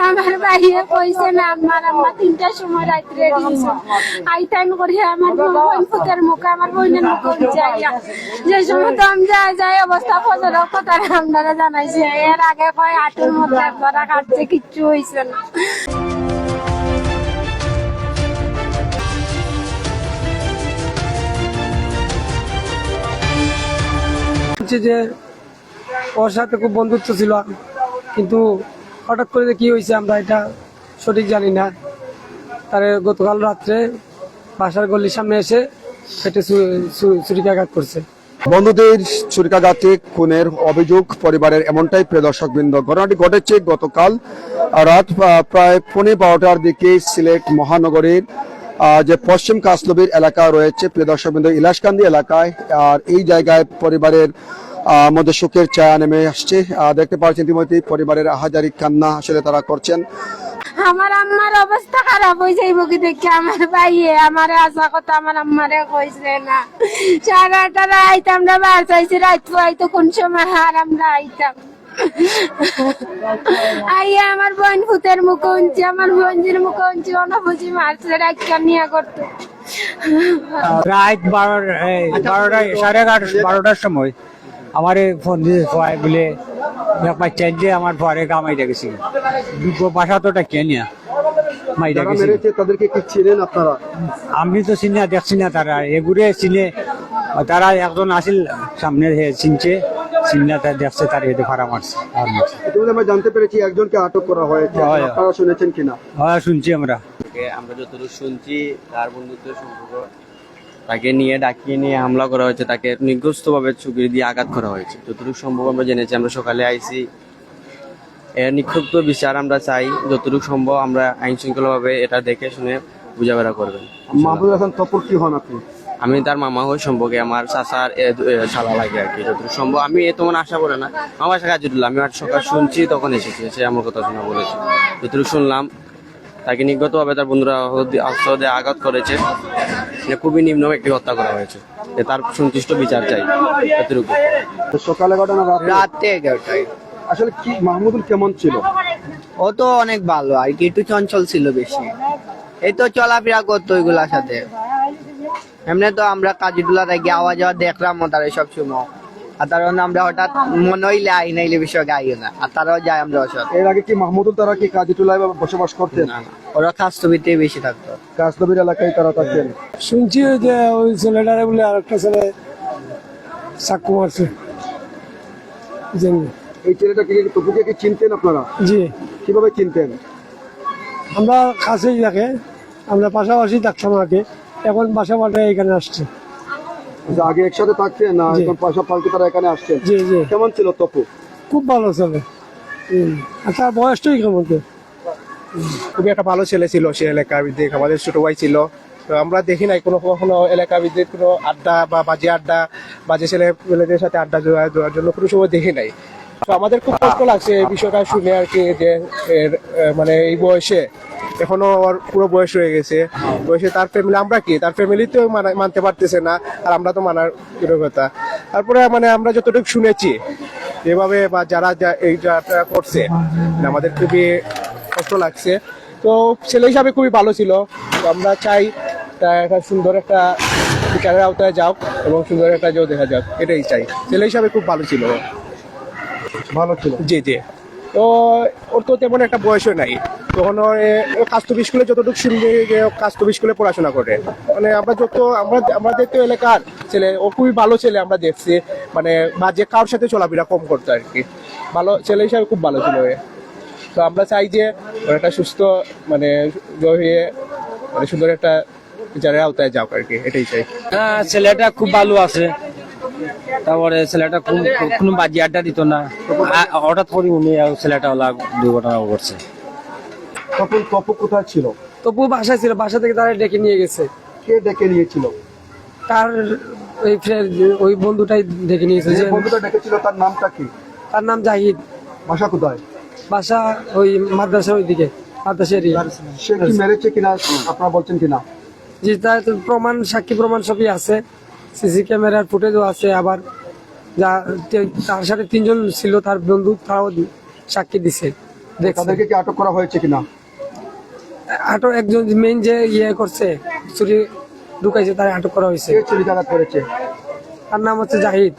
আমার ভাইয়ে কইছে না আমার আম্মা 3টার সময় রাত্রে দিয়েছে আইতান করিয়া আমার বোন পুতের মুখে আমার বোনের মুখে যাইয়া যে সময় দম যায় অবস্থা ফজর কথা আমরা জানাইছে এর আগে কয় আটুর মধ্যে ধরা কাটছে কিচ্ছু হইছে না। যে ওর সাথে খুব বন্ধুত্ব ছিল, কিন্তু হঠাৎ করে কি হয়েছে আমরা এটা সঠিক জানি না। তারে গতকাল রাত্রে বাসার গলির সামনে এসে পেটে ছুরিকাঘাত করছে। বন্ধুদের ছুরিকাঘাতে খুনের অভিযোগ পরিবারের, এমনটাই প্রিয় দর্শকবৃন্দ। ঘটনাটি ঘটেছে গতকাল রাত প্রায় 12:15টার দিকে সিলেট মহানগরীর যে পশ্চিম কাসলবির এলাকা রয়েছে প্রিয় দর্শকবৃন্দ, ইলাশকান্দি এলাকায়। আর এই জায়গায় পরিবারের মধ্যে শোকের ছায়া নেমে আসছে। দেখতে পাচ্ছেন ইতিমধ্যে পরিবারের আহাজারি কান্না আসলে তারা করছেন। আমার আম্মার অবস্থা খারাপ হয়ে যাইব কি দেখে আমার ভাইয়ে আমার আশা কথা আমার আম্মারে কইছে না। 8:30 আইতাম না, বার চাইছি রাত আইতো কোন সময় আর আমরা আইতাম আইয়া আমার বোন ফুতের মুখ উঞ্চি আমার বোনজির মুখ উঞ্চি অনবুঝি মারছে রাখা নিয়ে করতো। রাত 12টার সময় আমার ফোন দিয়ে বলে বাচ্চা যে আমার পরে কামাইটা গেছি বাসা তোটা কেনিয়া মাইটা গেছি। তাদেরকে কি চিনেন আপনারা? আমি তো চিনি দেখছি না, তারা এগুলো চিনে, তারা একজন আসিল সামনে চিনছে, চিন্না দেখছে তার এতে ভাড়া মারছে। আমরা জানতে পেরেছি একজনকে আটক করা হয়েছে, আপনারা শুনেছেন কিনা? হ্যাঁ শুনছি আমরা যতটুকু শুনছি তার বন্ধুত্বের সম্পর্ক, তাকে নিয়ে ডাকিয়ে নিয়ে হামলা করা হয়েছে, তাকে নিগ্রস্তভাবে ছুরি দিয়ে আঘাত করা হয়েছে যতটুকু সম্ভব আমরা জেনেছি। আমরা সকালে আইছি, এর নিক্ষুব্ধ বিচার আমরা চাই যতটুকু সম্ভব। আমরা আইন শৃঙ্খলা ভাবে এটা দেখে শুনে বুঝাবেরা করবেন। মাহবুব হাসান তপর কি হন আপনি? আমি তার মামা হই, সম্পর্কে আমার চাচার শালা লাগে আর কি। যতটুকু সম্ভব আমি তোমার আশা করে না, আমার বাসা কাজুল্লাহ, আমি সকাল শুনছি তখন এসেছি, সে আমার কথা শোনা বলেছে। যতটুকু শুনলাম তাকে নিগতভাবে তার বন্ধুরা অস্ত্র দিয়ে আঘাত করেছে, খুবই নিম্ন একটি হত্যা করা হয়েছে, তার সন্তুষ্ট বিচার চাই। এতটুকু। সকালে ঘটনা রাতে 11টায়। আসলে কি মাহমুদুল কেমন ছিল? ও তো অনেক ভালো আর কি, একটু চঞ্চল ছিল বেশি, এই তো চলাফেরা করতো ওইগুলার সাথে। এমনি তো আমরা কাজীটুলা থেকে আওয়াজ দেখলাম তারা সব সময়, আর তার আমরা হঠাৎ মনে হইলে আই নাইলে বিষয় গাইও না, আর তারাও যায় আমরা অসৎ। এর আগে কি মাহমুদুল তারা কি কাজীটুলায় বসবাস করতেন? ওরা কাস্তবিতে বেশি থাকতো, কাসলবির এলাকায় তারা থাকতেন। শুনছি যে ওই ছেলেটারে বলে আরেকটা ছেলে চাকু মারছে। এই ছেলেটাকে তপুকে কি চিনতেন আপনারা? জি, কিভাবে চিনতেন? আমরা কাছেই থাকে, আমরা পাশাপাশি থাকতাম আগে, এখন বাসা পাল্টে এখানে আসছে। আগে একসাথে থাকতেন না এখন পয়সা পাল্টে তারা এখানে আসছেন? জি জি। কেমন ছিল তপু? খুব ভালো ছেলে, আর তার বয়সটাই কেমন? খুবই একটা ভালো ছেলে ছিল সে এলাকার ভিত্তিক, আমাদের ছোট ভাই ছিল। তো আমরা দেখি নাই কখনো এলাকা ভিত্তিক কোনো আড্ডা বা বাজে ছেলে মেয়েদের সাথে আড্ডা দেওয়ার জন্য কোনো সময় দেখি নাই। তো আমাদের খুব কষ্ট লাগছে এই বিষয়টা শুনে আর কি, যে মানে এই বয়সে, এখনো ওর পুরো বয়স হয়ে গেছে, বয়সে তার ফ্যামিলি, আমরা কি তার ফ্যামিলিতেও মানতে পারতেছে না, আর আমরা তো মানার কথা। তারপরে মানে আমরা যতটুকু শুনেছি যেভাবে বা যারা এইটা করছে, আমাদের খুবই কষ্ট লাগছে। তো ছেলে হিসাবে খুবই ভালো ছিল, আমরা চাই একটা সুন্দর একটা বিচারের আওতায় যাও এবং সুন্দর একটা জেও দেখা যাক, এটাই চাই। ছেলে হিসাবে খুব ভালো ছিল। জি জি। তো ওর তো তেমন একটা বয়সও নাই, তখন কাস্তবি স্কুলে যতটুকু শুনবে যে কাস্তবি স্কুলে পড়াশোনা করে, মানে আমাদের তো এলাকার ছেলে, ও খুবই ভালো ছেলে আমরা দেখছি, মানে বাজে কারোর সাথে চলাফেরা কম করতো আর কি, ভালো ছেলে হিসাবে খুব ভালো ছিল। তো আমরা চাই যে একটা সুস্থ মানে হয়ে মানে সুন্দর একটা বিচারের আওতায় যাও আর কি, এটাই চাই। হ্যাঁ, ছেলেটা খুব ভালো আছে, তারপরে ছেলেটা কোনো বাজি আড্ডা দিত না, হঠাৎ করে উনি ছেলেটা দুর্ঘটনা করছে। তখন তপু কোথায় ছিল? তপু বাসায় ছিল, বাসা থেকে তারা ডেকে নিয়ে গেছে। কে ডেকে নিয়েছিল? তার ওই বন্ধুটাই ডেকে নিয়েছে। যে বন্ধুটা ডেকেছিল তার নামটা কি? তার নাম জাহিদ। বাসা কোথায়? বাসা ওই মাদ্রাসার ওইদিকে, মাদ্রাসা এরিয়া। সে কি মেরেছে কিনা আপনারা বলছেন কিনা? জি, তার প্রমাণ, সাক্ষী প্রমাণ সবই আছে, সিসি ক্যামেরার ফুটেজও আছে। আবার তার সাথে 3জন ছিল তার বন্ধু, তারাও সাক্ষী দিছে। দেখছি। তাদেরকে কি আটক করা হয়েছে কিনা? আটক একজন মেইন যে ইয়ে করছে, চুরি ঢুকাইছে, তার আটক করা হয়েছে। কে ছুরিকাঘাত করেছে? তার নাম হচ্ছে জাহিদ।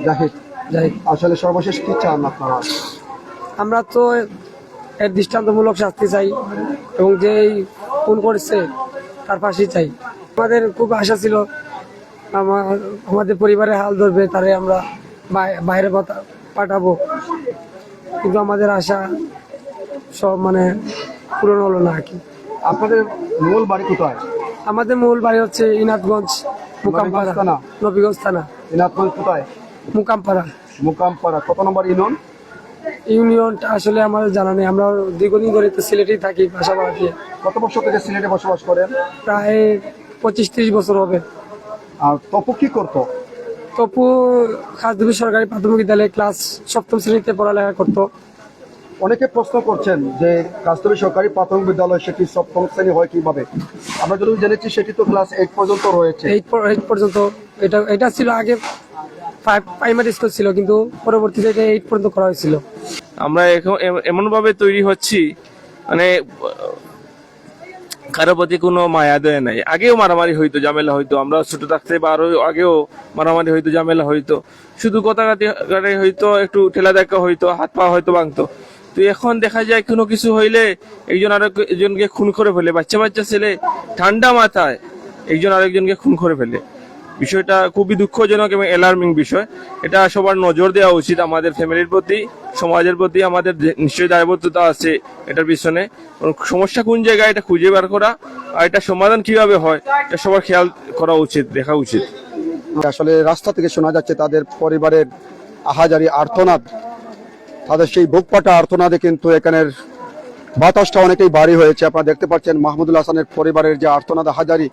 জাহিদ। জাহিদ। আসলে সর্বশেষ কি চান আপনারা? আমরা তো এর দৃষ্টান্তমূলক শাস্তি চাই এবং যে খুন করেছে তার ফাঁসি চাই। আমাদের খুব আশা ছিল আমাদের পরিবারের হাল ধরবে, তারে আমরা বাইরে পাঠাবো, কিন্তু আমাদের আশা সব মানে পূরণ হলো না আর কি। আপনাদের মূল বাড়ি কোথায়? আমাদের মূল বাড়ি হচ্ছে ইনাদগঞ্জ, মুকামপাড়া, থানা? নবীগঞ্জ থানা, দিনাজপুর কোথায়? মুকামপাড়া। মুকামপাড়া। কত নম্বর ইউনিয়ন? ইউনিয়নটা আসলে আমার জানা নেই। আমরা দীর্ঘদিন ধরে তো সিলেটেই থাকি, বাসা ভাড়া দিয়ে। কত বছর থেকে সিলেটে বসবাস করেন? প্রায় 25-30 বছর হবে। আর তপু কি করতো? তপু খাসদুবি সরকারি প্রাথমিক বিদ্যালয়ে ক্লাস 7ম শ্রেণীতে পড়ালেখা করতো। অনেকে প্রশ্ন করছেন যে কাস্তরী সরকারি প্রাথমিক বিদ্যালয় সেটি 7ম শ্রেণী হয় কিভাবে? আমরা যদি জেনেছি সেটি তো ক্লাস 8 পর্যন্ত রয়েছে। 8 পর্যন্ত। এটা ছিল আগে 5 প্রাইমারি স্কুল ছিল, কিন্তু পরবর্তীতে এটা 8 পর্যন্ত করা হয়েছিল। আমরা এখন এমন ভাবে তৈরি হচ্ছি, মানে কারো প্রতি কোনো মায়া দয়া নাই। আগেও মারামারি হইতো, ঝামেলা হইতো, আমরা ছোট থাকতে বা আরো আগেও মারামারি হইতো, ঝামেলা হইতো, শুধু কথা কাটি হইতো, একটু ঠেলা দেখা হইতো, হাত পা হয়তো ভাঙতো। তো এখন দেখা যায় কোনো কিছু হইলে একজন আরেকজনকে খুন করে ফেলে, বাচ্চা বাচ্চা ছেলে ঠান্ডা মাথায় একজন আরেকজনকে খুন করে ফেলে। বিষয়টা খুবই দুঃখজনক এবং অ্যালার্মিং বিষয়। এটা সবার নজর দেওয়া উচিত। আমাদের ফ্যামিলির প্রতি, সমাজের প্রতি আমাদের নিশ্চয়ই দায়বদ্ধতা আছে এটার পিছনে। সমস্যা কোন জায়গায় এটা খুঁজে বের করা, আর এটা সমাধান কিভাবে হয় এটা সবার খেয়াল করা উচিত, দেখা উচিত। আসলে রাস্তা থেকে শোনা যাচ্ছে তাদের পরিবারের আহাজারি আর্তনাদ, তাদের সেই বুকপাটা আর্তনাদে কিন্তু এখানের বাতাসটা অনেকেই ভারী হয়েছে। আপনারা দেখতে পাচ্ছেন মাহমুদুল হাসানের পরিবারের যে আর্তনাদ আহাজারি,